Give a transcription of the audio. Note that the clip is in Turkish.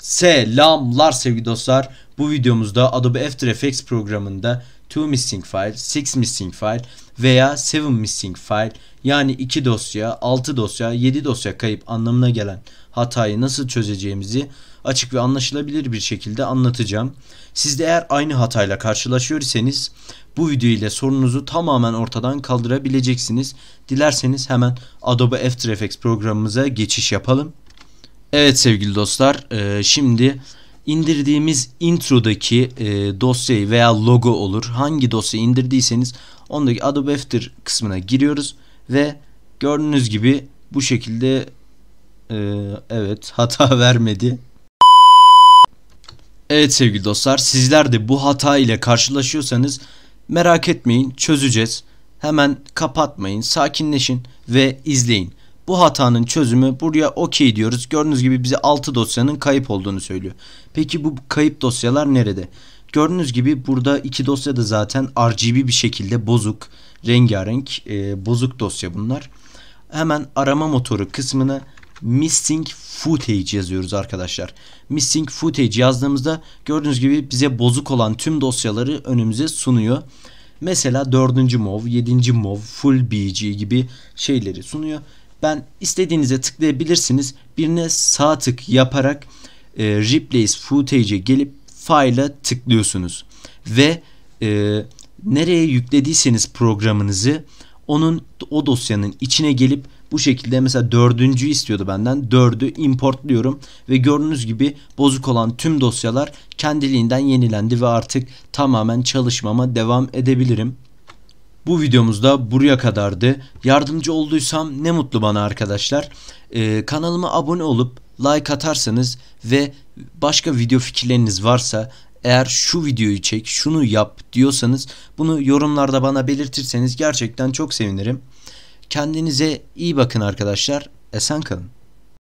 Selamlar sevgili dostlar. Bu videomuzda Adobe After Effects programında 2 missing file, 6 missing file veya 7 missing file yani 2 dosya, 6 dosya, 7 dosya kayıp anlamına gelen hatayı nasıl çözeceğimizi açık ve anlaşılabilir bir şekilde anlatacağım. Siz de eğer aynı hatayla karşılaşıyorsanız bu video ile sorununuzu tamamen ortadan kaldırabileceksiniz. Dilerseniz hemen Adobe After Effects programımıza geçiş yapalım. Evet sevgili dostlar, şimdi indirdiğimiz introdaki dosyayı veya logo olur. Hangi dosyayı indirdiyseniz ondaki Adobe After kısmına giriyoruz ve gördüğünüz gibi bu şekilde evet hata vermedi. Evet sevgili dostlar, sizler de bu hata ile karşılaşıyorsanız merak etmeyin, çözeceğiz. Hemen kapatmayın, sakinleşin ve izleyin. Bu hatanın çözümü, buraya OK diyoruz. Gördüğünüz gibi bize 6 dosyanın kayıp olduğunu söylüyor. Peki bu kayıp dosyalar nerede? Gördüğünüz gibi burada 2 dosya da zaten RGB bir şekilde bozuk, rengarenk bozuk dosya bunlar. Hemen arama motoru kısmına missing footage yazıyoruz arkadaşlar. Missing footage yazdığımızda gördüğünüz gibi bize bozuk olan tüm dosyaları önümüze sunuyor. Mesela 4. MOV, 7. MOV, Full BG gibi şeyleri sunuyor. Ben istediğinize tıklayabilirsiniz. Birine sağ tık yaparak Replace Footage'e gelip File'a tıklıyorsunuz. Ve nereye yüklediyseniz programınızı o dosyanın içine gelip bu şekilde mesela 4.'ü istiyordu benden. 4'ü importluyorum ve gördüğünüz gibi bozuk olan tüm dosyalar kendiliğinden yenilendi ve artık tamamen çalışmama devam edebilirim. Bu videomuzda buraya kadardı. Yardımcı olduysam ne mutlu bana arkadaşlar. Kanalıma abone olup like atarsanız ve başka video fikirleriniz varsa, eğer şu videoyu çek, şunu yap diyorsanız bunu yorumlarda bana belirtirseniz gerçekten çok sevinirim. Kendinize iyi bakın arkadaşlar. Esen kalın.